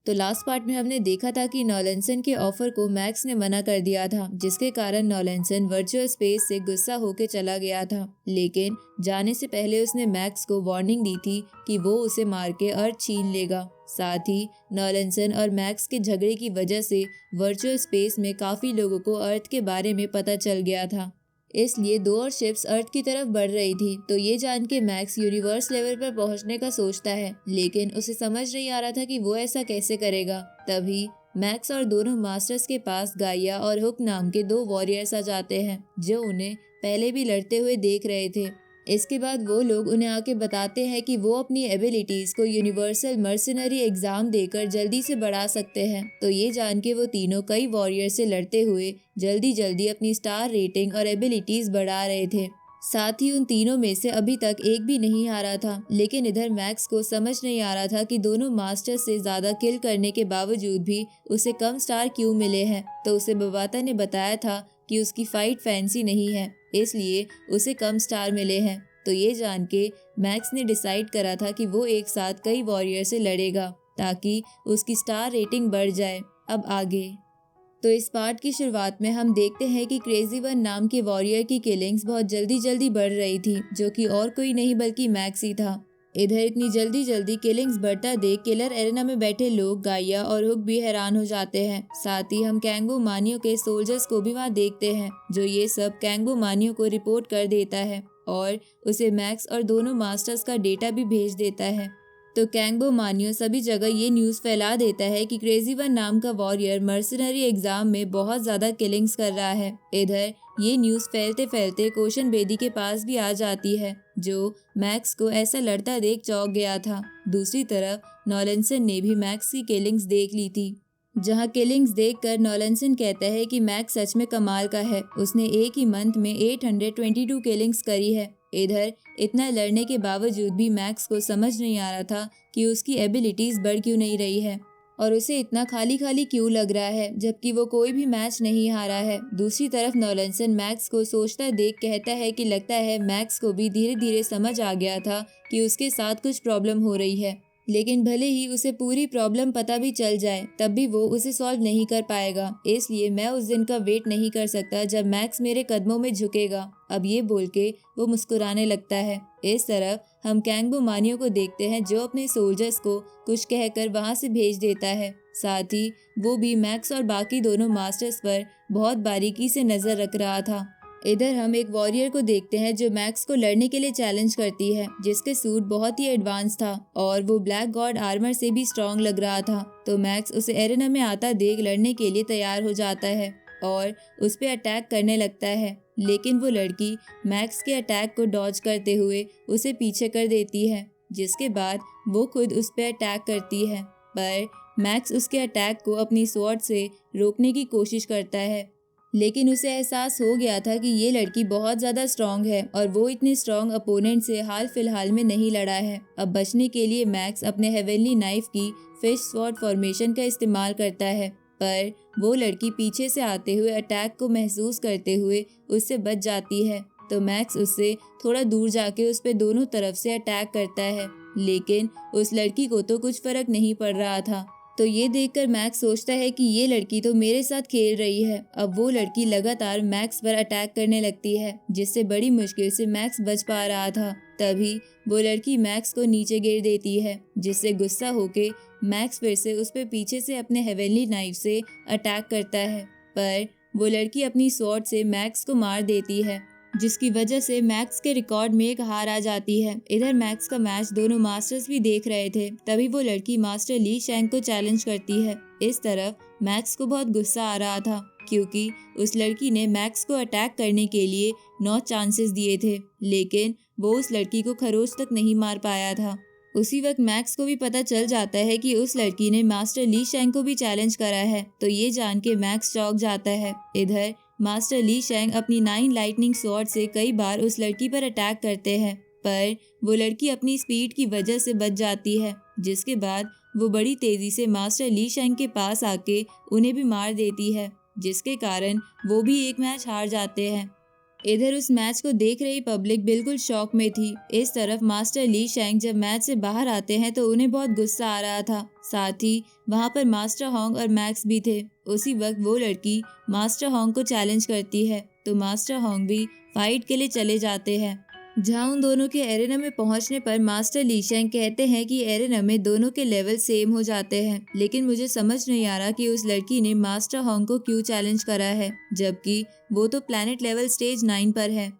तो last part में हमने देखा था कि नॉलेंसन के ऑफर को मैक्स ने मना कर दिया था, जिसके कारण नॉलेंसन वर्चुअल स्पेस से गुस्सा होकर चला गया था। लेकिन जाने से पहले उसने मैक्स को वार्निंग दी थी कि वो उसे मार के अर्थ छीन लेगा। साथ ही नॉलेंसन और मैक्स के झगड़े की वजह से वर्चुअल स्पेस में काफी लोगों को अर्थ के बारे में पता चल गया था, इसलिए दो और शिप्स अर्थ की तरफ बढ़ रही थी। तो ये जान के मैक्स यूनिवर्स लेवल पर पहुंचने का सोचता है, लेकिन उसे समझ नहीं आ रहा था कि वो ऐसा कैसे करेगा। तभी मैक्स और दोनों मास्टर्स के पास गाइया और हुक नाम के दो वॉरियर्स आ जाते हैं, जो उन्हें पहले भी लड़ते हुए देख रहे थे। इसके बाद वो लोग उन्हें आके बताते हैं कि वो अपनी एबिलिटीज को यूनिवर्सल मर्सिनरी एग्जाम देकर जल्दी से बढ़ा सकते हैं। तो ये जान के वो तीनों कई वॉरियर से लड़ते हुए जल्दी जल्दी अपनी स्टार रेटिंग और एबिलिटीज बढ़ा रहे थे। साथ ही उन तीनों में से अभी तक एक भी नहीं हारा था। लेकिन इधर मैक्स को समझ नहीं आ रहा था कि दोनों मास्टर से ज्यादा किल करने के बावजूद भी उसे कम स्टार क्यों मिले हैं। तो उसे बबाता ने बताया था कि उसकी फाइट फैंसी नहीं है, इसलिए उसे कम स्टार मिले हैं। तो ये जान के मैक्स ने डिसाइड करा था कि वो एक साथ कई वॉरियर से लड़ेगा ताकि उसकी स्टार रेटिंग बढ़ जाए। अब आगे तो इस पार्ट की शुरुआत में हम देखते हैं कि क्रेजी वन नाम के वॉरियर की किलिंग्स बहुत जल्दी जल्दी बढ़ रही थी, जो कि और कोई नहीं बल्कि मैक्स ही था। इधर इतनी जल्दी जल्दी किलिंग्स बढ़ता देख किलर एरेना में बैठे लोग गाइया और हुक भी हैरान हो जाते हैं। साथ ही हम कैंगो मानियो के सोल्जर्स को भी वहाँ देखते हैं, जो ये सब कैंगो मानियो को रिपोर्ट कर देता है और उसे मैक्स और दोनों मास्टर्स का डेटा भी भेज देता है। तो कैंगो मानियो सभी जगह ये न्यूज़ फैला देता है कि क्रेजी वन नाम का वॉरियर मर्सिनरी एग्जाम में बहुत ज्यादा किलिंग्स कर रहा है। इधर ये न्यूज़ फैलते फैलते कोशन बेदी के पास भी आ जाती है, जो मैक्स को ऐसा लड़ता देख चौंक गया था। दूसरी तरफ नॉलेंसन ने भी मैक्स की किलिंग्स देख ली थी, जहां किलिंग्स देखकर नॉलेंसन कहता है कि मैक्स सच में कमाल का है, उसने एक ही मंथ में 822 किलिंग्स करी है। इधर इतना लड़ने के बावजूद भी मैक्स को समझ नहीं आ रहा था कि उसकी एबिलिटीज बढ़ क्यों नहीं रही है और उसे इतना खाली खाली क्यों लग रहा है, जबकि वो कोई भी मैच नहीं हारा है। दूसरी तरफ नॉलेंसन मैक्स को सोचता देख कहता है कि लगता है मैक्स को भी धीरे धीरे समझ आ गया था कि उसके साथ कुछ प्रॉब्लम हो रही है, लेकिन भले ही उसे पूरी प्रॉब्लम पता भी चल जाए तब भी वो उसे सॉल्व नहीं कर पाएगा। इसलिए मैं उस दिन का वेट नहीं कर सकता जब मैक्स मेरे कदमों में झुकेगा। अब ये बोल के वो मुस्कुराने लगता है। इस तरफ हम कैंगो मानियो को देखते हैं, जो अपने सोल्जर्स को कुछ कहकर वहां से भेज देता है। साथ ही वो भी मैक्स और बाकी दोनों मास्टर्स पर बहुत बारीकी से नजर रख रहा था। इधर हम एक वॉरियर को देखते हैं जो मैक्स को लड़ने के लिए चैलेंज करती है, जिसके सूट बहुत ही एडवांस था और वो ब्लैक गॉड आर्मर से भी स्ट्रॉन्ग लग रहा था। तो मैक्स उसे एरेना में आता देख लड़ने के लिए तैयार हो जाता है और उस पे अटैक करने लगता है, लेकिन वो लड़की मैक्स के अटैक को डॉज करते हुए उसे पीछे कर देती है, जिसके बाद वो खुद उस पे अटैक करती है। पर मैक्स उसके अटैक को अपनी स्वॉर्ड से रोकने की कोशिश करता है, लेकिन उसे एहसास हो गया था कि ये लड़की बहुत ज़्यादा स्ट्रॉन्ग है और वो इतने स्ट्रॉन्ग अपोनेंट से हाल फिलहाल में नहीं लड़ा है। अब बचने के लिए मैक्स अपने हेवनली नाइफ की फिश स्वॉर्ड फॉर्मेशन का इस्तेमाल करता है, पर वो लड़की पीछे से आते हुए अटैक को महसूस करते हुए उससे बच जाती है। तो मैक्स उससे थोड़ा दूर जाके उस पर दोनों तरफ से अटैक करता है, लेकिन उस लड़की को तो कुछ फर्क नहीं पड़ रहा था। तो ये देखकर मैक्स सोचता है कि ये लड़की तो मेरे साथ खेल रही है। अब वो लड़की लगातार मैक्स पर अटैक करने लगती है, जिससे बड़ी मुश्किल से मैक्स बच पा रहा था। तभी वो लड़की मैक्स को नीचे गिर देती है, जिससे गुस्सा होके मैक्स फिर से उस पर पीछे से अपने हेवनली नाइफ से अटैक करता है, पर वो लड़की अपनी स्वॉर्ड से मैक्स को मार देती है, जिसकी वजह से मैक्स के रिकॉर्ड में एक हार आ जाती है। इधर मैक्स का मैच दोनों मास्टर्स भी देख रहे थे, तभी वो लड़की मास्टर ली शैंग को चैलेंज करती है। इस तरफ मैक्स को बहुत गुस्सा आ रहा था, क्योंकि उस लड़की ने मैक्स को अटैक करने के लिए 9 चांसेस दिए थे, लेकिन वो उस लड़की को खरोच तक नहीं मार पाया था। उसी वक्त मैक्स को भी पता चल जाता है कि उस लड़की ने मास्टर ली शैंग को भी चैलेंज करा है। तो ये जान के मैक्स चौंक जाता है। इधर मास्टर ली शैंग अपनी 9 लाइटनिंग स्वॉर्ड से कई बार उस लड़की पर अटैक करते हैं, पर वो लड़की अपनी स्पीड की वजह से बच जाती है, जिसके बाद वो बड़ी तेजी से मास्टर ली शैंग के पास आके उन्हें भी मार देती है, जिसके कारण वो भी एक मैच हार जाते हैं। इधर उस मैच को देख रही पब्लिक बिल्कुल शॉक में थी। इस तरफ मास्टर ली शैंग जब मैच से बाहर आते हैं तो उन्हें बहुत गुस्सा आ रहा था। साथ ही वहाँ पर मास्टर होंग और मैक्स भी थे। उसी वक्त वो लड़की मास्टर होंग को चैलेंज करती है तो मास्टर होंग भी फाइट के लिए चले जाते हैं। जहाँ उन दोनों के एरेना में पहुंचने पर मास्टर ली शेंग कहते हैं कि एरेना में दोनों के लेवल सेम हो जाते हैं, लेकिन मुझे समझ नहीं आ रहा कि उस लड़की ने मास्टर होंग को क्यों चैलेंज करा है, जबकि वो तो प्लैनेट लेवल स्टेज 9 पर है।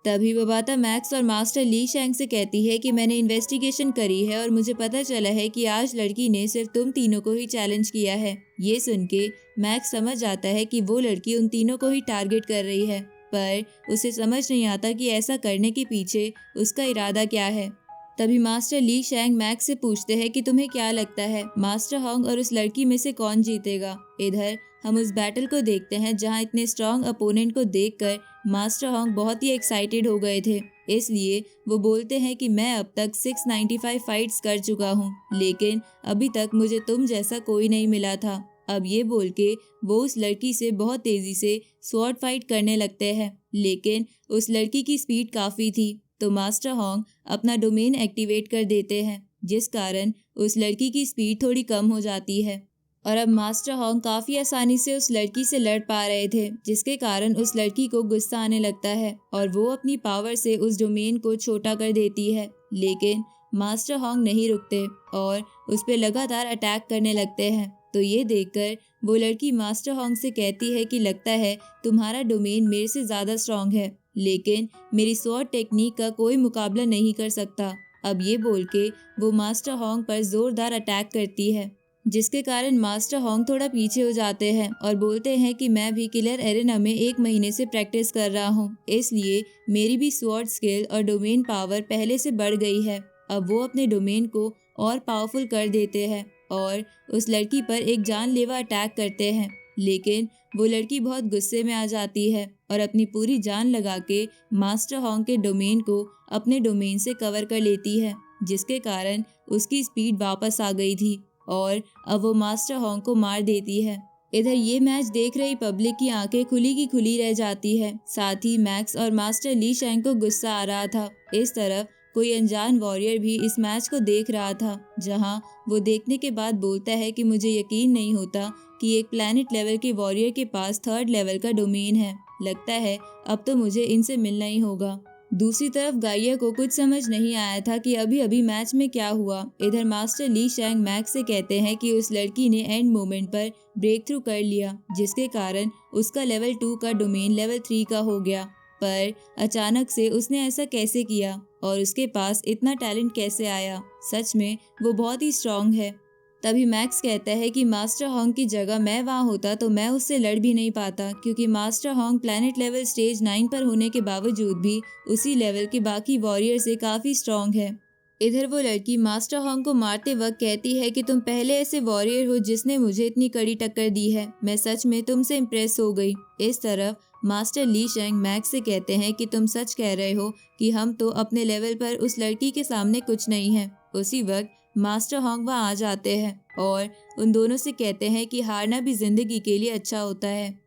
तभी बबाता मैक्स और मास्टर ली शेंग से कहती है कि मैंने इन्वेस्टिगेशन करी है और मुझे पता चला है कि आज लड़की ने सिर्फ तुम तीनों को ही चैलेंज किया है। ये सुन के मैक्स समझ जाता है कि वो लड़की उन तीनों को ही टारगेट कर रही है, पर उसे समझ नहीं आता कि ऐसा करने के पीछे उसका इरादा क्या है। तभी मास्टर ली शेंग मैक्स से पूछते हैं कि तुम्हें क्या लगता है मास्टर होंग और उस लड़की में से कौन जीतेगा। इधर हम उस बैटल को देखते हैं जहां इतने स्ट्रॉन्ग अपोनेंट को देखकर मास्टर होंग बहुत ही एक्साइटेड हो गए थे, इसलिए वो बोलते हैं कि मैं अब तक 695 फाइट्स कर चुका हूँ, लेकिन अभी तक मुझे तुम जैसा कोई नहीं मिला था। अब ये बोल के वो उस लड़की से बहुत तेजी से स्वॉर्ड फाइट करने लगते हैं, लेकिन उस लड़की की स्पीड काफ़ी थी तो मास्टर होंग अपना डोमेन एक्टिवेट कर देते हैं, जिस कारण उस लड़की की स्पीड थोड़ी कम हो जाती है और अब मास्टर होंग काफ़ी आसानी से उस लड़की से लड़ पा रहे थे, जिसके कारण उस लड़की को गुस्सा आने लगता है और वो अपनी पावर से उस डोमेन को छोटा कर देती है। लेकिन मास्टर होंग नहीं रुकते और उस पर लगातार अटैक करने लगते हैं। तो ये देखकर वो लड़की मास्टर होंग से कहती है कि लगता है तुम्हारा डोमेन मेरे से ज़्यादा स्ट्रॉन्ग है, लेकिन मेरी स्वॉर्ड टेक्निक का कोई मुकाबला नहीं कर सकता। अब ये बोल के वो मास्टर होंग पर ज़ोरदार अटैक करती है, जिसके कारण मास्टर होंग थोड़ा पीछे हो जाते हैं और बोलते हैं कि मैं भी किलर एरेना में 1 महीने से प्रैक्टिस कर रहा हूँ, इसलिए मेरी भी स्वॉर्ड स्किल और डोमेन पावर पहले से बढ़ गई है। अब वो अपने डोमेन को और पावरफुल कर देते हैं और उस लड़की पर एक जानलेवा अटैक करते हैं, लेकिन वो लड़की बहुत गुस्से में आ जाती है और अपनी पूरी जान लगा के मास्टर होंग के डोमेन को अपने डोमेन से कवर कर लेती है, जिसके कारण उसकी स्पीड वापस आ गई थी और अब वो मास्टर होंग को मार देती है। इधर ये मैच देख रही पब्लिक की आंखें खुली की खुली रह जाती है। साथ ही मैक्स और मास्टर ली शेंग को गुस्सा आ रहा था। इस तरफ कोई अनजान वॉरियर भी इस मैच को देख रहा था, जहां वो देखने के बाद बोलता है कि मुझे यकीन नहीं होता कि एक प्लैनेट लेवल के वॉरियर के पास 3rd लेवल का डोमेन है। लगता है अब तो मुझे इनसे मिलना ही होगा। दूसरी तरफ गाइया को कुछ समझ नहीं आया था कि अभी अभी मैच में क्या हुआ। इधर मास्टर ली शेंग मैक्स से कहते हैं कि उस लड़की ने एंड मोमेंट पर ब्रेक थ्रू कर लिया, जिसके कारण उसका लेवल 2 का डोमेन लेवल 3 का हो गया। पर अचानक से उसने ऐसा कैसे किया और उसके पास इतना टैलेंट कैसे आया? सच में वो बहुत ही स्ट्रांग है। तभी मैक्स कहता है कि मास्टर होंग की जगह मैं वहाँ होता तो मैं उससे लड़ भी नहीं पाता, क्योंकि master Hong planet level stage 9 पर होने के बावजूद भी उसी लेवल के बाकी वॉरियर से काफ़ी स्ट्रांग है। इधर वो लड़की मास्टर होंग को मारते वक्त कहती है कि तुम पहले ऐसे वॉरियर हो जिसने मुझे इतनी कड़ी टक्कर दी है, मैं सच में तुमसे इम्प्रेस हो गई। इस तरफ मास्टर ली शेंग मैक्स से कहते हैं कि तुम सच कह रहे हो कि हम तो अपने लेवल पर उस लड़की के सामने कुछ नहीं है। उसी वक्त मास्टर होंग वहाँ आ जाते हैं और उन दोनों से कहते हैं कि हारना भी जिंदगी के लिए अच्छा होता है,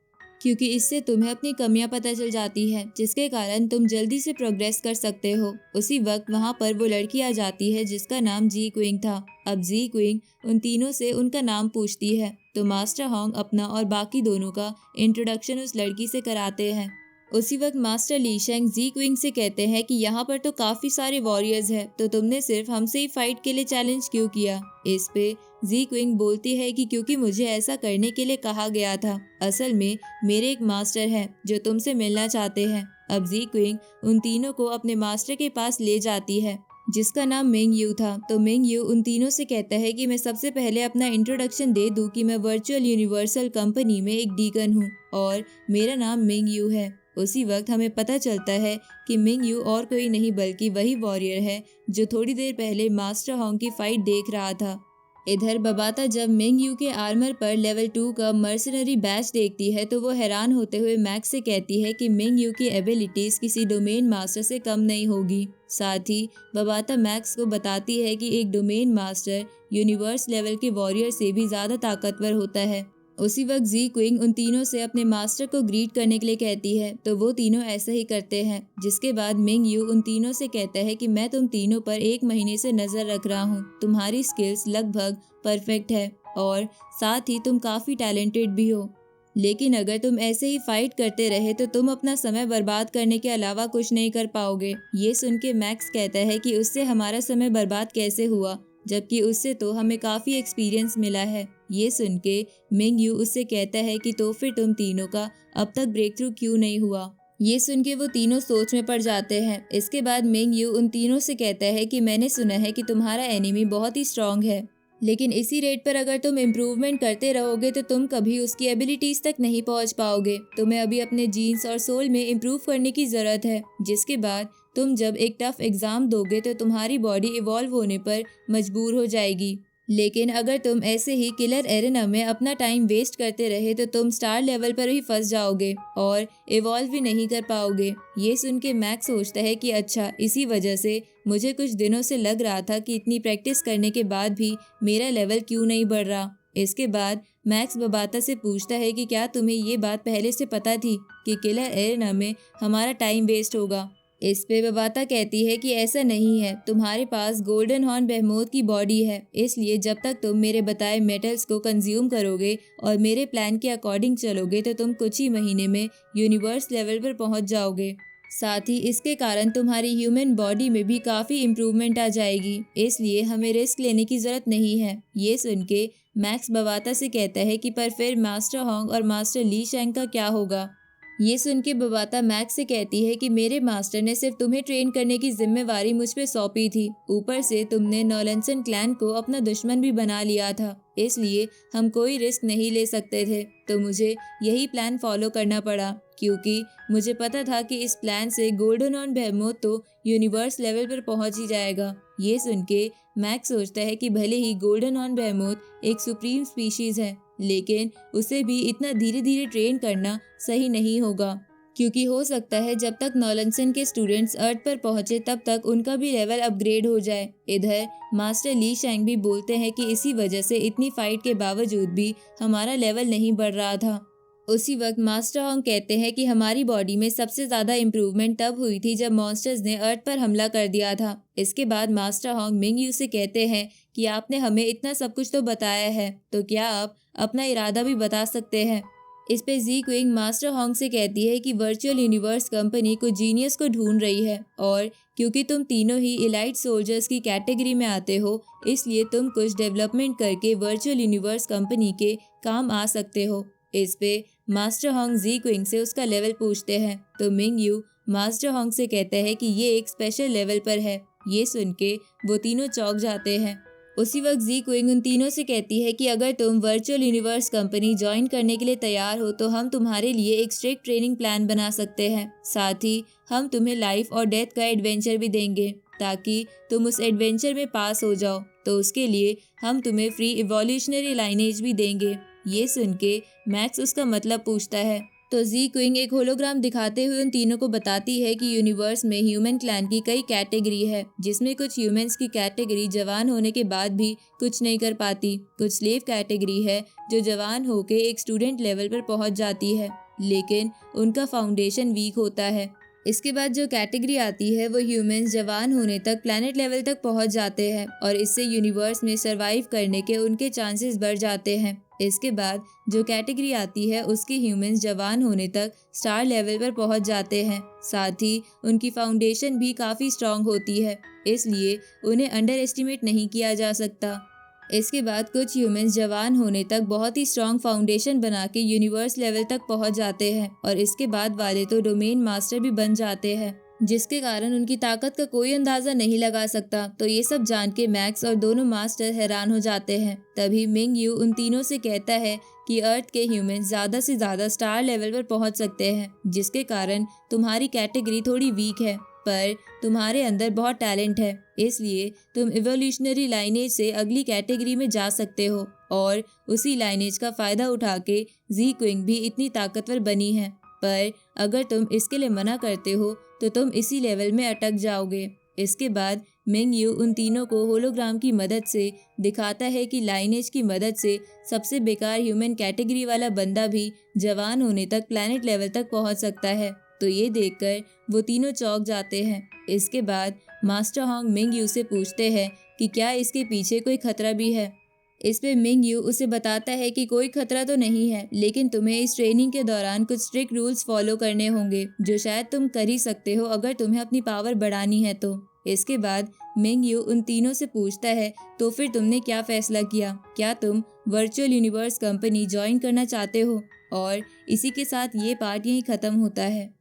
क्योंकि इससे तुम्हें अपनी कमियां पता चल जाती है, जिसके कारण तुम जल्दी से प्रोग्रेस कर सकते हो। उसी वक्त वहाँ पर वो लड़की आ जाती है जिसका नाम जी क्विंग था। अब जी क्विंग उन तीनों से उनका नाम पूछती है तो मास्टर होंग अपना और बाकी दोनों का इंट्रोडक्शन उस लड़की से कराते हैं। उसी वक्त मास्टर ली शेंग जी क्विंग से कहते हैं कि यहाँ पर तो काफ़ी सारे वॉरियर्स हैं, तो तुमने सिर्फ हमसे ही फाइट के लिए चैलेंज क्यों किया? इस पे जी क्विंग बोलती है कि क्योंकि मुझे ऐसा करने के लिए कहा गया था। असल में मेरे एक मास्टर हैं जो तुमसे मिलना चाहते हैं। अब जी क्विंग उन तीनों को अपने मास्टर के पास ले जाती है, जिसका नाम मिंग यू था। तो मिंग यू उन तीनों से कहता है कि मैं सबसे पहले अपना इंट्रोडक्शन दे दूं कि मैं वर्चुअल यूनिवर्सल कंपनी में एक डीकन हूँ और मेरा नाम मिंग यू है। उसी वक्त हमें पता चलता है कि मिंग यू और कोई नहीं बल्कि वही वॉरियर है जो थोड़ी देर पहले मास्टर होंग की फाइट देख रहा था। इधर बबाता जब मिंग यू के आर्मर पर लेवल 2 का मर्सनरी बैच देखती है तो वो हैरान होते हुए मैक्स से कहती है कि मिंग यू की एबिलिटीज किसी डोमेन मास्टर से कम नहीं होगी। साथ ही बबाता मैक्स को बताती है कि एक डोमेन मास्टर यूनिवर्स लेवल के वॉरियर से भी ज़्यादा ताकतवर होता है। उसी वक्त जी क्विंग उन तीनों से अपने मास्टर को ग्रीट करने के लिए कहती है तो वो तीनों ऐसा ही करते हैं, जिसके बाद मिंग यू उन तीनों से कहता है कि मैं तुम तीनों पर 1 महीने से नजर रख रहा हूँ, तुम्हारी स्किल्स लगभग परफेक्ट है। और साथ ही तुम काफ़ी टैलेंटेड भी हो। लेकिन अगर तुम ऐसे ही फाइट करते रहे तो तुम अपना समय बर्बाद करने के अलावा कुछ नहीं कर पाओगे। ये सुन के मैक्स कहता है कि उससे हमारा समय बर्बाद कैसे हुआ, जबकि उससे तो हमें काफ़ी एक्सपीरियंस मिला है। ये सुन के मिंग यू उससे कहता है कि तो फिर तुम तीनों का अब तक ब्रेक थ्रू क्यों नहीं हुआ। ये सुन के वो तीनों सोच में पड़ जाते हैं। इसके बाद मिंग यू उन तीनों से कहता है कि मैंने सुना है कि तुम्हारा एनिमी बहुत ही स्ट्रांग है, लेकिन इसी रेट पर अगर तुम इम्प्रूवमेंट करते रहोगे तो तुम कभी उसकी एबिलिटीज तक नहीं पहुंच पाओगे। तुम्हें अभी अपने जीन्स और सोल में इम्प्रूव करने की ज़रूरत है, जिसके बाद तुम जब एक टफ एग्ज़ाम दोगे तो तुम्हारी बॉडी इवॉल्व होने पर मजबूर हो जाएगी। लेकिन अगर तुम ऐसे ही किलर एरेना में अपना टाइम वेस्ट करते रहे तो तुम स्टार लेवल पर ही फंस जाओगे और इवॉल्व भी नहीं कर पाओगे। ये सुन के मैक्स सोचता है कि अच्छा, इसी वजह से मुझे कुछ दिनों से लग रहा था कि इतनी प्रैक्टिस करने के बाद भी मेरा लेवल क्यों नहीं बढ़ रहा। इसके बाद मैक्स बबाता से पूछता है कि क्या तुम्हें ये बात पहले से पता थी कि किलर एरेना में हमारा टाइम वेस्ट होगा। इस पे बबाता कहती है कि ऐसा नहीं है, तुम्हारे पास गोल्डन हॉर्न बेहमोथ की बॉडी है, इसलिए जब तक तुम मेरे बताए मेटल्स को कंज्यूम करोगे और मेरे प्लान के अकॉर्डिंग चलोगे तो तुम कुछ ही महीने में यूनिवर्स लेवल पर पहुंच जाओगे। साथ ही इसके कारण तुम्हारी ह्यूमन बॉडी में भी काफ़ी इम्प्रूवमेंट आ जाएगी, इसलिए हमें रिस्क लेने की ज़रूरत नहीं है। ये सुन के मैक्स बबाता से कहता है कि पर फिर मास्टर होंग और मास्टर ली शैंग का क्या होगा। ये सुन के बबाता मैक्स से कहती है कि मेरे मास्टर ने सिर्फ तुम्हें ट्रेन करने की जिम्मेवारी मुझ पे सौंपी थी, ऊपर से तुमने नॉलेंसन क्लैन को अपना दुश्मन भी बना लिया था, इसलिए हम कोई रिस्क नहीं ले सकते थे। तो मुझे यही प्लान फॉलो करना पड़ा, क्योंकि मुझे पता था कि इस प्लान से गोल्डन ऑन बेहमोथ तो यूनिवर्स लेवल पर पहुंच ही जाएगा। ये सुन के मैक्स सोचता है कि भले ही गोल्डन ऑन बेहमोथ एक सुप्रीम स्पीशीज है, लेकिन उसे भी इतना धीरे धीरे ट्रेन करना सही नहीं होगा, क्योंकि हो सकता है जब तक नॉलेंसन के स्टूडेंट्स अर्थ पर पहुंचे तब तक उनका भी लेवल अपग्रेड हो जाए। इधर मास्टर ली शैंग भी बोलते हैं कि इसी वजह से इतनी फाइट के बावजूद भी हमारा लेवल नहीं बढ़ रहा था। उसी वक्त मास्टर होंग कहते हैं कि हमारी बॉडी में सबसे ज़्यादा इम्प्रूवमेंट तब हुई थी जब मॉन्स्टर्स ने अर्थ पर हमला कर दिया था। इसके बाद मास्टर होंग मिंग यू से कहते हैं कि आपने हमें इतना सब कुछ तो बताया है, तो क्या आप अपना इरादा भी बता सकते हैं। इस पे जी क्विंग मास्टर होंग से कहती है कि वर्चुअल यूनिवर्स कंपनी कुछ जीनियस को ढूंढ रही है, और क्योंकि तुम तीनों ही इलाइट सोल्जर्स की कैटेगरी में आते हो, इसलिए तुम कुछ डेवलपमेंट करके वर्चुअल यूनिवर्स कंपनी के काम आ सकते हो। इस पे मास्टर होंग जी क्विंग से उसका लेवल पूछते हैं, तो मिंग यू मास्टर होंग से कहता है कि ये एक स्पेशल लेवल पर है। ये सुन के वो तीनों चौंक जाते हैं। उसी वक्त जी क्विंग उन तीनों से कहती है कि अगर तुम वर्चुअल यूनिवर्स कंपनी ज्वाइन करने के लिए तैयार हो तो हम तुम्हारे लिए एक स्ट्रिक्ट ट्रेनिंग प्लान बना सकते हैं। साथ ही हम तुम्हें लाइफ और डेथ का एडवेंचर भी देंगे, ताकि तुम उस एडवेंचर में पास हो जाओ। तो उसके लिए हम तुम्हें फ्री इवोल्यूशनरी लाइनेज भी देंगे। ये सुन के मैक्स उसका मतलब पूछता है, तो जी क्विंग एक होलोग्राम दिखाते हुए उन तीनों को बताती है कि यूनिवर्स में ह्यूमन क्लैन की कई कैटेगरी है, जिसमें कुछ ह्यूमंस की कैटेगरी जवान होने के बाद भी कुछ नहीं कर पाती। कुछ स्लेव कैटेगरी है जो जवान होके एक स्टूडेंट लेवल पर पहुंच जाती है, लेकिन उनका फाउंडेशन वीक होता है। इसके बाद जो कैटेगरी आती है वो ह्यूमंस जवान होने तक प्लैनेट लेवल तक पहुंच जाते हैं, और इससे यूनिवर्स में सरवाइव करने के उनके चांसेस बढ़ जाते हैं। इसके बाद जो कैटेगरी आती है उसके ह्यूमंस जवान होने तक स्टार लेवल पर पहुंच जाते हैं, साथ ही उनकी फाउंडेशन भी काफ़ी स्ट्रांग होती है, इसलिए उन्हें अंडर एस्टिमेट नहीं किया जा सकता। इसके बाद कुछ ह्यूमंस जवान होने तक बहुत ही स्ट्रांग फाउंडेशन बना के यूनिवर्स लेवल तक पहुंच जाते हैं, और इसके बाद वाले तो डोमेन मास्टर भी बन जाते हैं, जिसके कारण उनकी ताकत का कोई अंदाजा नहीं लगा सकता। तो ये सब जान के मैक्स और दोनों मास्टर हैरान हो जाते हैं। तभी मिंग यू उन तीनों से कहता है कि अर्थ के ह्यूमंस ज़्यादा से ज़्यादा स्टार लेवल पर पहुंच सकते हैं, जिसके कारण तुम्हारी कैटेगरी थोड़ी वीक है, पर तुम्हारे अंदर बहुत टैलेंट है, इसलिए तुम इवोल्यूशनरी लाइनेज से अगली कैटेगरी में जा सकते हो, और उसी लाइनेज का फ़ायदा उठा के जी क्विंग भी इतनी ताकतवर बनी है। पर अगर तुम इसके लिए मना करते हो तो तुम इसी लेवल में अटक जाओगे। इसके बाद मिंग यू उन तीनों को होलोग्राम की मदद से दिखाता है कि लाइनेज की मदद से सबसे बेकार ह्यूमन कैटेगरी वाला बंदा भी जवान होने तक प्लैनेट लेवल तक पहुंच सकता है। तो ये देखकर वो तीनों चौंक जाते हैं। इसके बाद मास्टर होंग मिंग यू से पूछते हैं कि क्या इसके पीछे कोई खतरा भी है। इस पे मिंग यू उसे बताता है कि कोई खतरा तो नहीं है, लेकिन तुम्हें इस ट्रेनिंग के दौरान कुछ स्ट्रिक्ट रूल्स फॉलो करने होंगे जो शायद तुम कर ही सकते हो अगर तुम्हें अपनी पावर बढ़ानी है तो। इसके बाद मिंग यू उन तीनों से पूछता है, तो फिर तुमने क्या फैसला किया? क्या तुम वर्चुअल यूनिवर्स कंपनी ज्वाइन करना चाहते हो? और इसी के साथ ये पार्ट यहीं खत्म होता है।